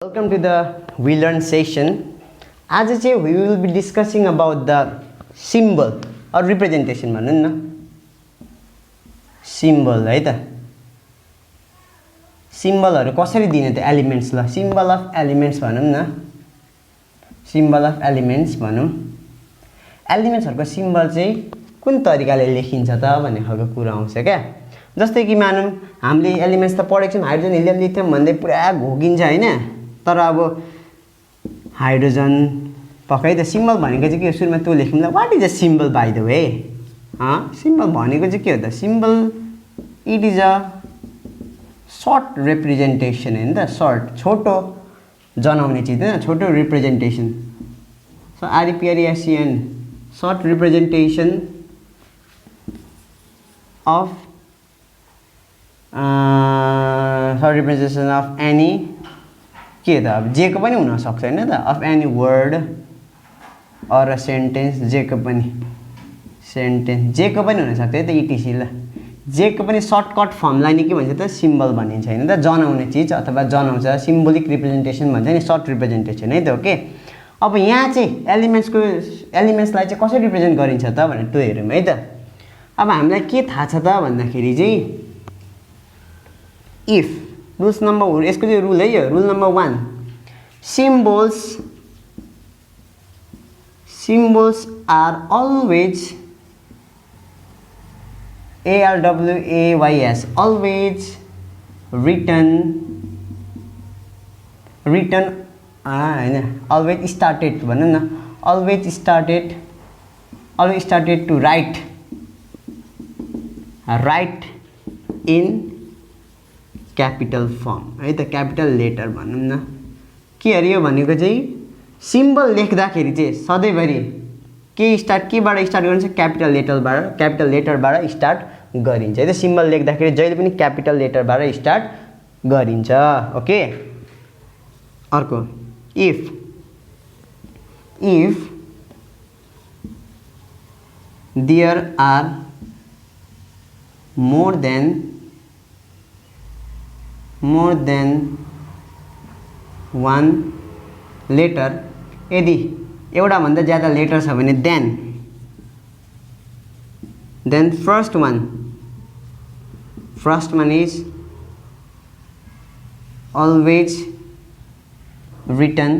Welcome to the WeLearn session. As we will be discussing about the symbol or representation. Symbol, right? Symbol or कसरी दिने त elements ल symbol of elements भनौं न symbol of elements भनौं elements हरुको symbol चाहिँ कुन तरिकाले लेखिन्छ त भन्ने खालको कुरा आउँछ क्या जस्तै कि मानौं हामीले elements त पढेको छौं हाइड्रोजन हिलियम लिथियम भन्दै पुरा घोकिन्छ हैन तर अब हाइड्रोजन पक्कै त symbol भनेको चाहिँ के हो सुरुमा त्यो लेखौँला what is a symbol by the way symbol भनेको चाहिँ के हो त symbol it is a short representation in the short छोटो जनाउने चीज हैन छोटो representation so REPRESEN short representation of short representation of any के त अब जे को पनि हुन सक्छ हैन त of any word or a sentence जे को पनि sentence जे को पनि हुन सक्छ है त etc ल जे को पनि सर्टकट फर्मलाई नि के भन्छ त सिम्बल भनिन्छ हैन त जनाउने चीज अथवा जनाउँछ सिम्बोलिक रिप्रेजेन्टेसन भन्छ नि सर्ट रिप्रेजेन्टेसन है त ओके अब यहाँ चाहिँ एलिमेन्ट्सलाई चाहिँ कसरी रिप्रेजेन्ट गरिन्छ त भनेर त्यो हेरौँ है त अब हामीलाई के थाहा छ त भन्दाखेरि चाहिँ इफ रुल्स नम्बर यसको चाहिँ रुल है यो rule number 1 symbols are always ARWAYS always written always started भनौं न always started to write in capital form है त क्यापिटल लेटर भनौं न के अरे यो भनेको चाहिँ सिम्बल लेख्दाखेरि चाहिँ सधैँभरि के केबाट स्टार्ट गरिन्छ क्यापिटल लेटरबाट स्टार्ट गरिन्छ है त सिम्बल लेख्दाखेरि जहिले पनि क्यापिटल लेटरबाट स्टार्ट गरिन्छ ओके अर्को if there are more than one letter यदि एउटा भन्दा ज्यादा लेटर छ भने then first one is always written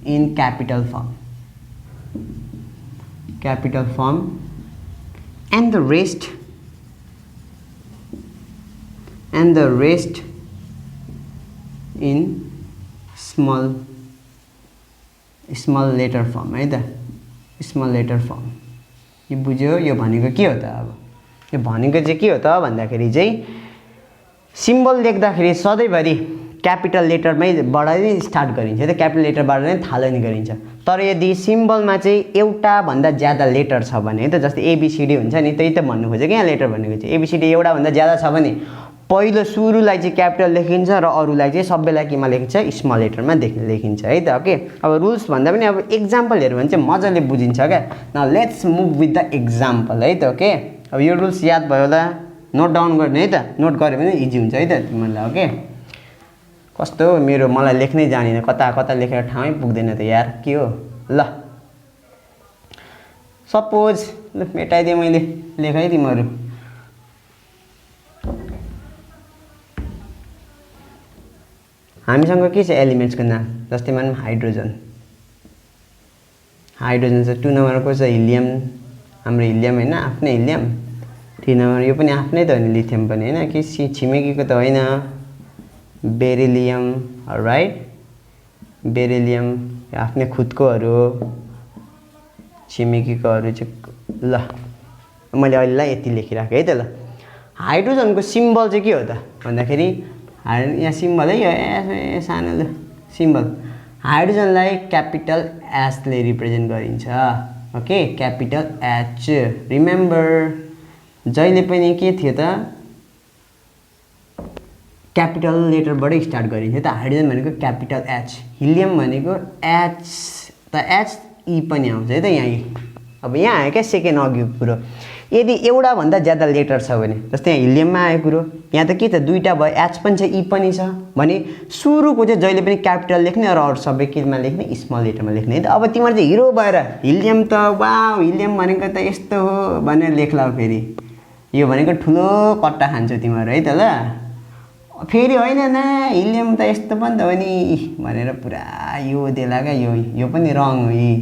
in capital form and the rest in small letter form है त small letter form यो बुझ्यो यो भनेको के हो त अब यो भनेको चाहिँ के हो त भन्दाखेरि चाहिँ सिम्बल लेख्दाखेरि सधैँभरि क्यापिटल लेटरमै बाट नै स्टार्ट गरिन्छ है त क्यापिटल लेटरबाट नै थालनी गरिन्छ तर यदि सिम्बलमा चाहिँ एउटा भन्दा ज्यादा लेटर छ भने है त जस्तै एबीसीडी हुन्छ नि त्यही त भन्नु खोजेको यहाँ लेटर भनेको चाहिँ एबीसीडी एउटा भन्दा ज्यादा छ भने पहिलो सुरुलाई चाहिँ क्यापिटल लेखिन्छ र अरुलाई चाहिँ सबैलाई केमा लेखिन्छ स्मल लेटरमा लेखिन्छ है त ओके अब रुल्स भन्दा पनि अब एक्जाम्पल हेर्यो भने चाहिँ मजाले बुझिन्छ क्या now let's move with the example है त ओके अब यो रुल्स याद भयो होला नोट डाउन गर्ने है त नोट गर्यो भने इजी हुन्छ है त तिमीलाई ओके कस्तो मेरो मलाई लेख्नै जानिन कता लेखेर ठाउँै पुग्दैन त यार के हो ल सपोज ल मेटाइदिए मैले लेखाइ तिमीहरु हामीसँग के छ एलिमेन्ट्सको नाम जस्तै मानौं हाइड्रोजन छ 2 नम्बरको छ हिलियम हाम्रो हिलियम हैन आफ्नै हिलियम 3 नम्बर यो पनि आफ्नै त हो नि लिथियम पनि हैन कि छिमेकीको त होइन बेरिलियम राइट बेरिलियम आफ्नै खुदकोहरु छिमेकीकोहरु चाहिँ ल मैले अहिलेलाई यति लेखिराखे है त ल हाइड्रोजनको सिम्बल चाहिँ के हो त भन्दाखेरि यहाँ सिम्बल है यो सानो ल सिम्बल हाइड्रोजनलाई क्यापिटल एच ले रिप्रेजेन्ट गरिन्छ ओके क्यापिटल एच रिमेम्बर जहिले पनि के थियो त क्यापिटल लेटरबाटै स्टार्ट गरिन्छ त हाइड्रोजन भनेको क्यापिटल एच हिलियम भनेको एच त एच ई पनि आउँछ है त यहाँ अब यहाँ आयो क्या सेकेन्ड अघिको कुरो यदि एउटा भन्दा ज्यादा लेटर छ भने जस्तै यहाँ हिलियममा आएको कुरो यहाँ त के छ दुईटा भयो एच पनि छ ई पनि छ भने सुरुको चाहिँ जहिले पनि क्यापिटल लेख्ने र अरू सबै केमा लेख्ने स्मल लेटरमा लेख्ने है त। अब तिम्रो चाहिँ हिरो भएर हिलियम त वाउ हिलियम भनेको त यस्तो हो भनेर लेख्ला फेरि यो भनेको ठुलो कट्टा खान्छौ तिमीहरू है त ल। फेरि होइन न हिलियम त यस्तो पनि त हो नि भनेर पुरा यो देला क्या यो पनि रङ हो यी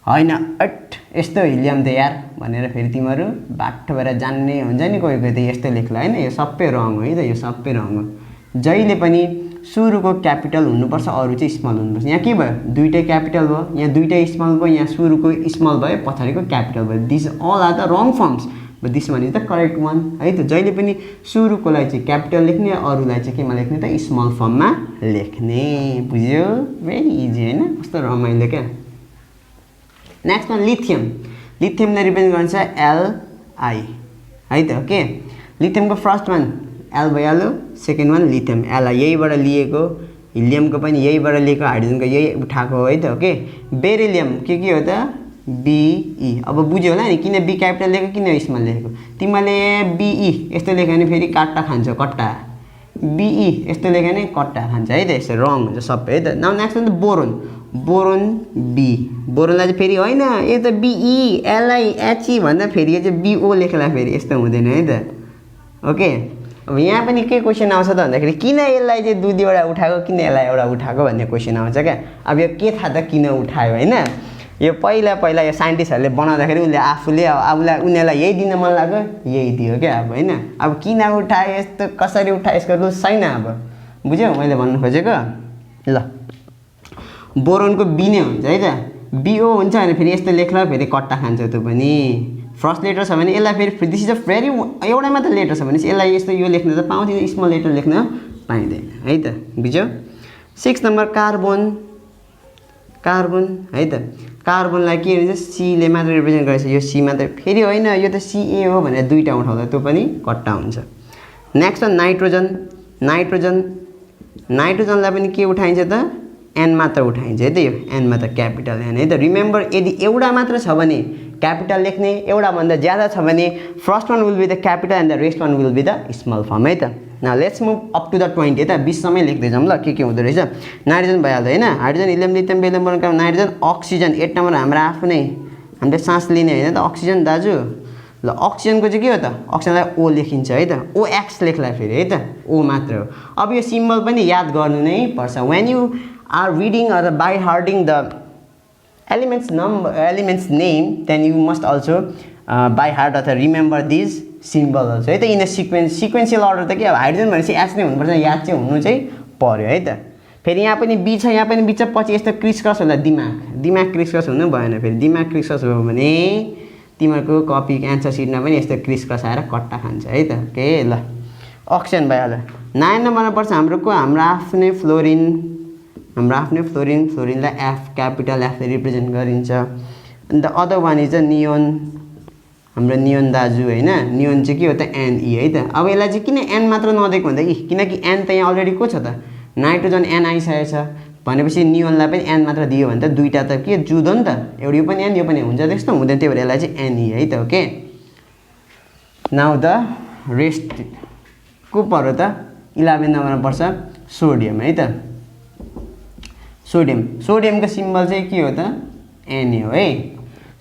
होइन अट यस्तो हिलियम त यार भनेर फेरि तिमीहरू बाठो भएर जान्ने हुन्छ नि कोही कोही त यस्तो लेख्ला होइन यो सबै रङ हो है त यो सबै रङ हो। जहिले पनि सुरुको क्यापिटल हुनुपर्छ अरू चाहिँ स्मल हुनुपर्छ। यहाँ के भयो दुईटै क्यापिटल भयो यहाँ दुईटै स्मल भयो यहाँ सुरुको स्मल भयो पछाडिको क्यापिटल भयो this all are the wrong forms but this one is the correct one है त। जहिले पनि सुरुकोलाई चाहिँ क्यापिटल लेख्ने अरूलाई चाहिँ केमा लेख्ने त स्मल फर्ममा लेख्ने बुझ्यो भेरी इजी होइन कस्तो रमाइलो क्या। नेक्स्ट वान लिथियम लिथियमलाई रिप्रेजेन्ट गर्छ एलआई है त ओके। लिथियमको फर्स्ट वान एल भइहाल्यो सेकेन्ड वान लिथियम एलआई यहीबाट लिएको हिलियमको पनि यहीबाट लिएको हाइड्रोजनको यही उठाएको है त ओके। बेरिलियम के हो त बीई अब बुझ्यो होला नि किन बी क्यापिटल लेखेको किन स्मल लेखेको तिमीले बीई यस्तो लेख्यो भने फेरि काट्टा खान्छ कट्टा बीई यस्तो लेख्यो भने कट्टा खान्छ है त यस्तो रङ हुन्छ सबै है त। नाउ नेक्स्ट वान त बोरोन बोरोन बी बोरोनलाई चाहिँ फेरि होइन यो त बीई एलआई एचई भन्दा फेरि यो चाहिँ बीओ लेख्ला फेरि यस्तो हुँदैन है त ओके। अब यहाँ पनि के क्वेसन आउँछ त भन्दाखेरि किन यसलाई चाहिँ दुईवटा उठाएको किन यसलाई एउटा उठाएको भन्ने क्वेसन आउँछ क्या। अब यो के थाहा त किन उठायो होइन यो पहिला यो साइन्टिस्टहरूले बनाउँदाखेरि उसले आफूले अब उनीहरूलाई यही दिन मन लाग्यो यही दियो क्या अब होइन। अब किन उठायो यस्तो कसरी उठायो यसको रुल्स छैन अब बुझ्यौ मैले भन्नु खोजेको ल। बोरोनको बी नै हुन्छ है त बिओ हुन्छ भने फेरि यस्तो लेख्ला फेरि कट्टा खान्छ त्यो पनि फर्स्ट लेटर छ भने यसलाई फेरि दिस इज अ भेरी एउटा मात्र लेटर छ भने यसलाई यस्तो यो लेख्न त पाउँदैन स्मल लेटर लेख्न पाइँदैन है त बुझ्यौ। 6 नम्बर कार्बन कार्बन है त कार्बनलाई के भन्छ सीले मात्र रिप्रेजेन्ट गरेछ यो सी मात्र फेरि होइन यो त सीए हो भनेर दुईटा उठाउँदा त्यो पनि कट्टा हुन्छ। नेक्स्ट वान नाइट्रोजन नाइट्रोजन नाइट्रोजनलाई पनि के उठाइन्छ त एन मात्र उठाइन्छ है त यो एन मात्र क्यापिटल एन है त। रिमेम्बर यदि एउटा मात्र छ भने क्यापिटल लेख्ने एउटा भन्दा ज्यादा छ भने first one will be the capital and the rest one will be the small form है त। Now let's move up to the 20 है त 20 सम्मै लेख्दै जाउँ ल के हुँदो रहेछ। नाइट्रोजन भइहाल्यो होइन hydrogen helium lithium beryllium boron carbon nitrogen oxygen 8 number हाम्रो आफ्नै हामीले सास लिने होइन त अक्सिजन दाजु ल। अक्सिजनको चाहिँ के हो त अक्सिजनलाई ओ लेखिन्छ है त ओएक्स लेख्ला फेरि है त ओ मात्र हो। अब यो सिम्बल पनि याद गर्नु नै पर्छ when you are reading or by hearting the elements name then you must also by heart अथवा remember these symbols also है त इन सिक्वेन्सियल अर्डर त के अब हाइड्रोजन भनेपछि एच नै हुनुपर्छ याद चाहिँ हुनु चाहिँ पर्यो है त। फेरि यहाँ पनि बी छ यहाँ पनि बी छ पछि यस्तो क्रिसक्रस होला दिमाग क्रिसक्रस हुनु भएन फेरि दिमाग क्रिसक्रस हो भने तिमीहरूको कपी एन्सर सिटमा पनि यस्तो क्रिसक्रस आएर कट्टा खान्छ है त ओके ल। अक्सिजन भइहाल्यो 9 नम्बरमा पर्छ हाम्रो आफ्नै फ्लोरिन फ्लोरिनलाई एफ क्यापिटल एफले रिप्रेजेन्ट गरिन्छ। अन्त other one is the neon हाम्रो नियोन दाजु होइन नियोन चाहिँ के हो त एनई है त। अब यसलाई चाहिँ किन एन मात्र नदिएको भन्दा किनकि एन त यहाँ अलरेडी को छ त नाइट्रोजन एन आइसकेको छ भनेपछि नियोनलाई पनि एन मात्र दियो भने त दुईवटा त के जुदो नि त एउटा यो पनि एन यो पनि हुन्छ त्यस्तो हुँदैन त्यही भएर यसलाई चाहिँ एनई है त ओके। नाउ द रेस्ट को पर्यो त 11 नम्बरमा पर्छ सोडियम है त। सोडियमको सिम्बल चाहिँ के हो त एनए हो है।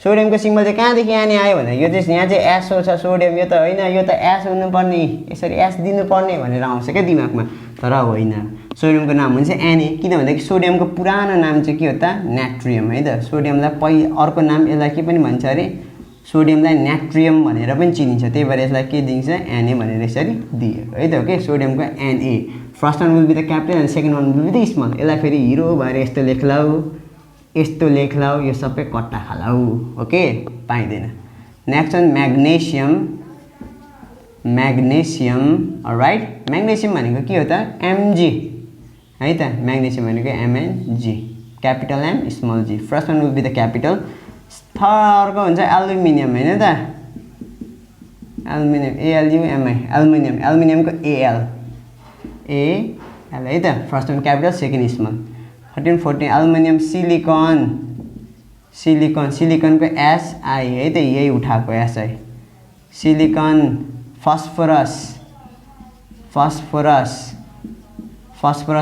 सोडियमको सिम्बल चाहिँ कहाँदेखि एनए आयो भने यो चाहिँ यहाँ चाहिँ एसओ छ सोडियम यो त होइन यो त एस हुनुपर्ने यसरी एस दिनुपर्ने भनेर आउँछ क्या दिमागमा तर होइन सोडियमको नाम हुन्छ एनए किन भन्दाखेरि सोडियमको पुरानो नाम चाहिँ के हो त नाट्रियम है त। सोडियमलाई अर्को नाम यसलाई के पनि भन्छ अरे सोडियमलाई नाट्रियम भनेर पनि चिनिन्छ त्यही भएर यसलाई के दिन्छ एनए भनेर यसरी दिएको है त ओके। सोडियमको N A first one will be the capital and second one will be the small यसलाई फेरि हिरो भएर यस्तो लेख्लाउ यो सबै कट्टा खालाउ ओके पाइँदैन। Next one magnesium right magnesium भनेको के हो त एमजी है त म्याग्नेसियम भनेको M N G capital M small G first one will be the capital. अर्को हुन्छ एल्युमिनियम होइन त एल्युमिनियम एएलयुएमआई एल्युमिनियमको एएल है त first one capital second small. 13 14 aluminium सिलिकनको एसआई है त यही उठाएको एसआई सिलिकन फस्फोरस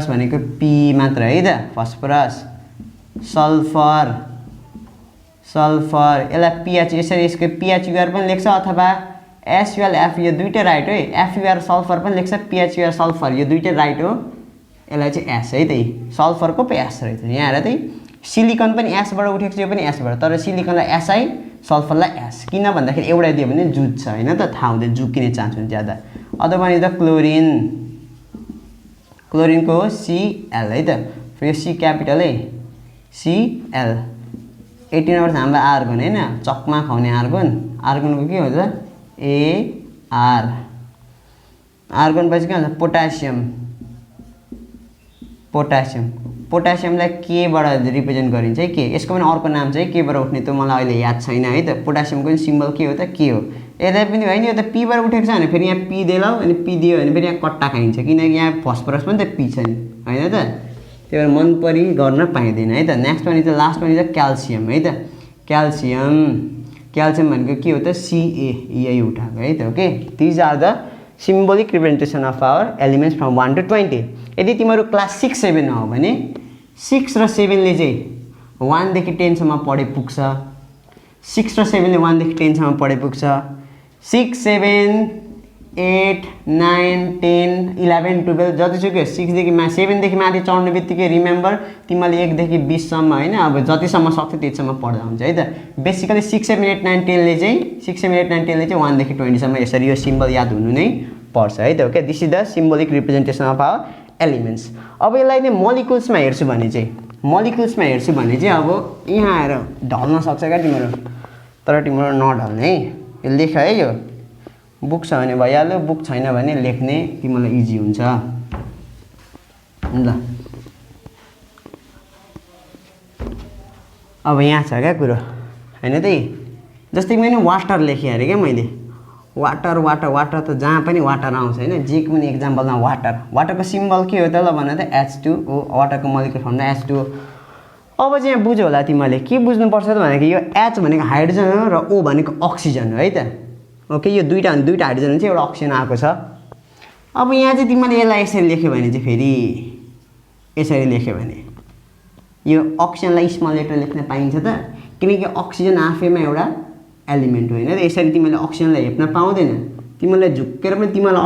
भनेको पी मात्र है त फस्फोरस सल्फर यसलाई पीएच यसरी यसको पीएचयुआर पनि लेख्छ अथवा SULF यो दुईटै राइट हो FUR सल्फर पनि लेख्छ PHUR सल्फर यो दुईटै राइट हो यसलाई चाहिँ एस है त्यही सल्फरको पो एस रहेछ यहाँ हेर त्यही सिलिकन पनि एस बाट उठेको छ यो पनि एस बाट तर सिलिकनलाई SI सल्फरलाई एस किन भन्दाखेरि एउटा दियो भने जुत्छ हैन त थाहा हुँदैन जुकिने चान्स हुन्छ ज्यादा अदरवाइज द क्लोरिनको Cl है त यो C क्यापिटल है Cl 18 नम्बर हाम्रो आर्गन हैन चकमा खुवाउने आर्गनको के हुन्छ आर्गन पछि के हुन्छ पोटासियमलाई के बाट रिप्रेजेन्ट गरिन्छ है के यसको पनि अर्को नाम चाहिँ के बाट उठ्ने त मलाई अहिले याद छैन है त पोटासियमको पनि सिम्बल के हो त के हो यसलाई पनि हैन यो त पी बाट उठेको छ भने फेरि यहाँ पी देलाउ अनि पी दियो भने फेरि यहाँ कट्टा खाइन्छ किनकि यहाँ फस्फोरस पनि त पी छ नि हैन त त्यही भएर मन परि गर्न पाइदैन है त next one is the last one is the calcium है त क्याल्सियम भनेको के हो त Ca यही उठाएको है त okay these are the symbolic representation of our elements from 1 to 20 यदि तिमीहरू क्लास 6 7 हो भने 6 र 7 ले चाहिँ 1 देखि 10 सम्म पढे पुग्छ 6 र 7 ले 1 देखि 10 सम्म पढे पुग्छ 6 7 8 9 10 11 12 जतिसुकै 6 देखि 7 देखि माथि चढ्ने बित्तिकै रिमेम्बर तिमीले 1 देखि 20 सम्म हैन अब जतिसम्म सक्छ त्यतिसम्म पढ्दा हुन्छ है त बेसिकली 6 7 8 9 10 ले चाहिँ 6 7 8 9 10 ले चाहिँ 1 देखि 20 सम्म यसरी यो सिम्बल याद हुनु नै पर्छ है त okay this is the symbolic representation of our elements अब यसलाई नै मोलिकुल्समा हेर्छु भने चाहिँ अब यहाँ आएर ढल्न सक्छ क्या तिम्रो तर तिम्रो नढल्ने है यो लेख है यो बुक छ भने भइहाल्यो बुक छैन भने लेख्ने तिमीलाई इजी हुन्छ ल अब यहाँ छ क्या कुरो हैन त्यही जस्तै मैले वाटर लेखेँ अरे क्या मैले वाटर त जहाँ पनि वाटर आउँछ हैन जे कुनै एक्जाम्पलमा वाटरको सिम्बल के हो त ल भन त H2O वाटरको मोलिकुलर फर्मुला H2O अब चाहिँ यहाँ बुझ्यो होला तिमीले के बुझ्नुपर्छ त भनेको यो H भनेको हाइड्रोजन हो र O भनेको अक्सिजन हो है त ओके यो दुईटा हाइड्रोजन हुन्छ एउटा अक्सिजन आएको छ अब यहाँ चाहिँ तिमीले यसलाई यसरी लेख्यो भने चाहिँ फेरि यसरी लेख्यो भने यो अक्सिजनलाई स्मल लेटर लेख्न पाइन्छ त किनकि अक्सिजन आफैमा एउटा एलिमेन्ट हो हैन त यसरी तिमीले अक्सिजनलाई हेप्न पाउँदैन तिमीलाई झुक्केर पनि तिमीलाई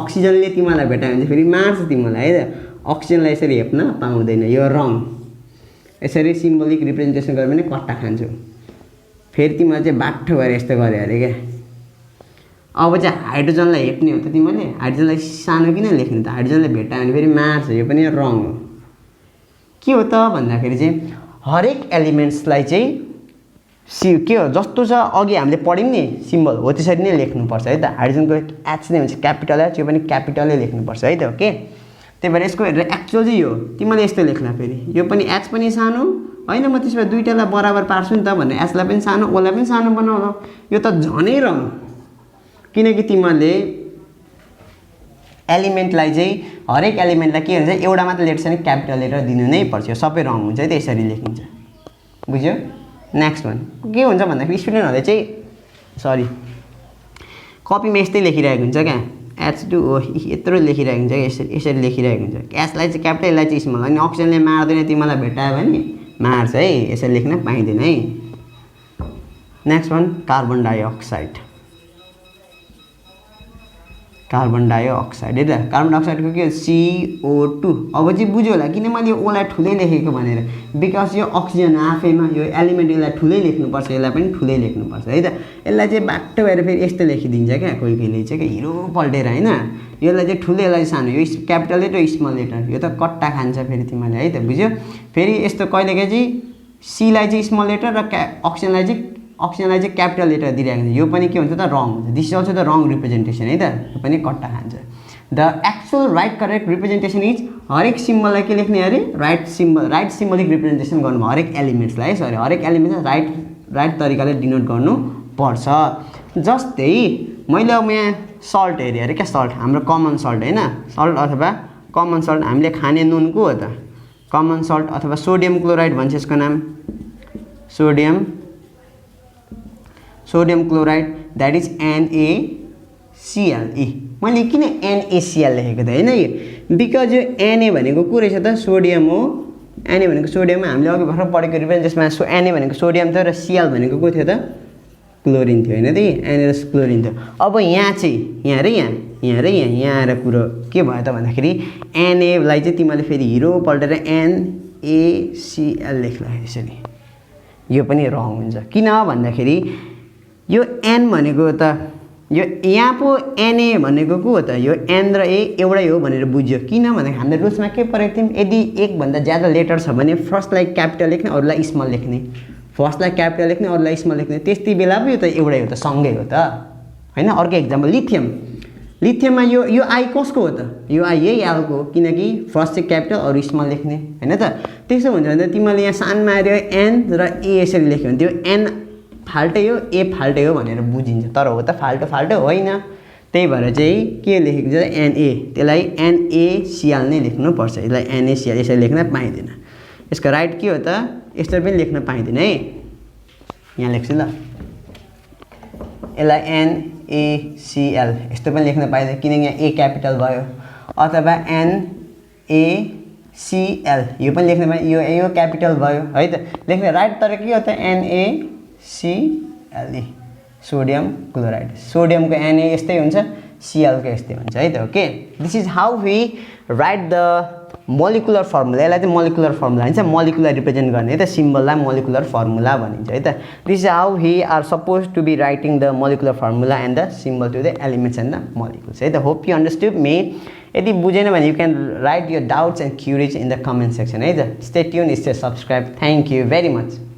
अक्सिजनले तिमीलाई भेटायो भने फेरि मार्छ तिमीलाई है त अक्सिजनलाई यसरी हेप्न पाउँदैन यो रङ यसरी सिम्बोलिक रिप्रेजेन्टेसन गर्यो भने कट्टा खान्छु फेरि तिमीले चाहिँ बाठो भएर यस्तो गरे अरे क्या अब चाहिँ हाइड्रोजनलाई हेप्ने हो त तिमीले हाइड्रोजनलाई सानो किन लेख्ने त हाइड्रोजनलाई भेटायो भने फेरि मार्छ यो पनि रङ हो के हो त भन्दाखेरि चाहिँ हरेक एलिमेन्ट्सलाई चाहिँ के हो जस्तो छ अघि हामीले पढ्यौँ नि सिम्बल हो त्यसरी नै लेख्नुपर्छ है त हाइड्रोजनको H नै हुन्छ क्यापिटल H यो पनि क्यापिटलले लेख्नुपर्छ है त ओके त्यही भएर यसको एक्चुअल चाहिँ यो तिमीले यस्तो लेख्ला फेरि यो पनि H पनि सानो हैन म त्यसमा दुईटालाई बराबर पार्छु नि त भने S लाई पनि सानो O लाई पनि सानो बनाउला यो त झनै रङ किनकि तिमीले एलिमेन्टलाई चाहिँ हरेक एलिमेन्टलाई के हुन्छ एउटा मात्र लेटर चाहिँ क्यापिटल लेटर दिनु नै पर्छ यो सबै रङ हुन्छ है त्यसरी लेखिन्छ बुझ्यो नेक्स्ट वान के हुन्छ भन्दाखेरि स्टुडेन्टहरुले चाहिँ सरी कपीमा यस्तै लेखिरहेको हुन्छ क्या H2O यत्रो लेखिरहेको हुन्छ यसरी लेखिरहेको हुन्छ एसलाई चाहिँ क्यापिटल यसलाई चाहिँ स्मल अनि अक्सिजनले मार्दैन तिमीलाई भेटायो भने मार्छ है यसरी लेख्न पाइँदैन है नेक्स्ट वान कार्बन डाइअक्साइड है त कार्बन डाइअक्साइडको के CO2 अब चाहिँ बुझ्यो होला किन मैले ओलाई ठुलै लेखेको भनेर बिकज यो अक्सिजन आफैमा यो एलिमेन्ट यसलाई ठुलै लेख्नुपर्छ यसलाई पनि ठुलै लेख्नुपर्छ है त यसलाई चाहिँ बाटो भएर फेरि यस्तो लेखिदिन्छ क्या कोही कोहीले चाहिँ क्या हिरो पल्टेर हैन यसलाई चाहिँ ठुलै यसलाई सानो यो क्यापिटल लेटर स्मल लेटर यो त कट्टा खान्छ फेरि तिमीले है त बुझ्यो फेरि यस्तो कहिलेकाहीँ चाहिँ C लाई चाहिँ स्मल लेटर र अक्सिजनलाई चाहिँ क्यापिटल लेटर दिइरहेको हुन्छ यो पनि के हुन्छ त रङ हुन्छ this is also the wrong representation है त यो पनि कट्टा खान्छ the actual right correct representation is हरेक सिम्बललाई के लेख्ने अरे राइट सिम्बोलिक रिप्रेजेन्टेसन गर्नु हरेक एलिमेन्ट्सलाई हरेक एलिमेन्ट्स राइट तरिकाले डिनोट गर्नु पर्छ जस्तै मैले अब यहाँ सल्ट हेरेँ अरे क्या सल्ट हाम्रो कमन सल्ट हैन सल्ट अथवा कमन सल्ट हामीले खाने नुनको हो त कमन सल्ट अथवा सोडियम क्लोराइड भन्छ यसको नाम sodium chloride that is NaCl. मैले किन NaCl लेखेको त होइन यो बिकज यो Na भनेको को रहेछ त सोडियम हो. Na भनेको सोडियम हामीले अघि भर्खर पढेको रिभिजन जसमा Na भनेको सोडियम थियो र Cl भनेको को थियो त क्लोरिन थियो होइन त Na र क्लोरिन थियो. अब यहाँ चाहिँ यहाँ र यहाँ आएर कुरो के भयो त भन्दाखेरि Na लाई चाहिँ तिमीले फेरि हिरो पल्टेर NaCl लेख्ला यसरी. यो पनि रङ हुन्छ. किन भन्दाखेरि यो N भनेको त यो यहाँ पो Na भनेको को हो त यो N र A एउटै हो भनेर बुझ्यो. किन भन्दाखेरि हामीले रुल्समा के पढेको थियौँ यदि एक भन्दा ज्यादा लेटर छ भने फर्स्टलाई क्यापिटल लेख्ने अरूलाई स्मल लेख्ने. फर्स्टलाई क्यापिटल लेख्ने अरूलाई स्मल लेख्ने. त्यस्तै बेला पो यो त एउटै हो त सँगै हो त होइन. अर्को एक्जाम्पल लिथियममा यो आई कसको हो त यो आई यही एलको हो किनकि फर्स्ट चाहिँ क्यापिटल अरू स्मल लेख्ने होइन त. त्यसो हुन्छ भने त तिमीले यहाँ सानमा आएर N र A यसरी लेख्यो भने त्यो N फाल्टै हो A फाल्टै हो भनेर बुझिन्छ. तर हो त फाल्टो होइन. त्यही भएर चाहिँ के लेखेको छ Na त्यसलाई NaCl नै लेख्नुपर्छ. यसलाई NaCl यसरी लेख्न पाइँदैन. यसको राइट के हो त यसरी पनि लेख्न पाइँदैन है. यहाँ लेख्छु ल यसलाई NaCl यस्तो पनि लेख्न पाइँदैन किनकि यहाँ A क्यापिटल भयो. अथवा NaCl यो पनि लेख्न पाइँदैन यो क्यापिटल भयो है त. लेख्ने राइट तर के हो त NaCl सोडियम क्लोराइड. सोडियमको Na यस्तै हुन्छ Cl को यस्तै हुन्छ है त. Okay this is how we write the molecular formula. यसलाई चाहिँ मोलिकुलर फर्मुला भनिन्छ. मोलिकुलर रिप्रेजेन्ट गर्ने है त सिम्बललाई मोलिकुलर फर्मुला भनिन्छ है त. This is how we are suppose to be writing the molecular formula and the symbol to the elements and the molecules है त. Hope you understand me. यदि बुझेन भने you can write your doubts and queries in the comment section है त. Stay tune, stay subscribe. Thank you very much.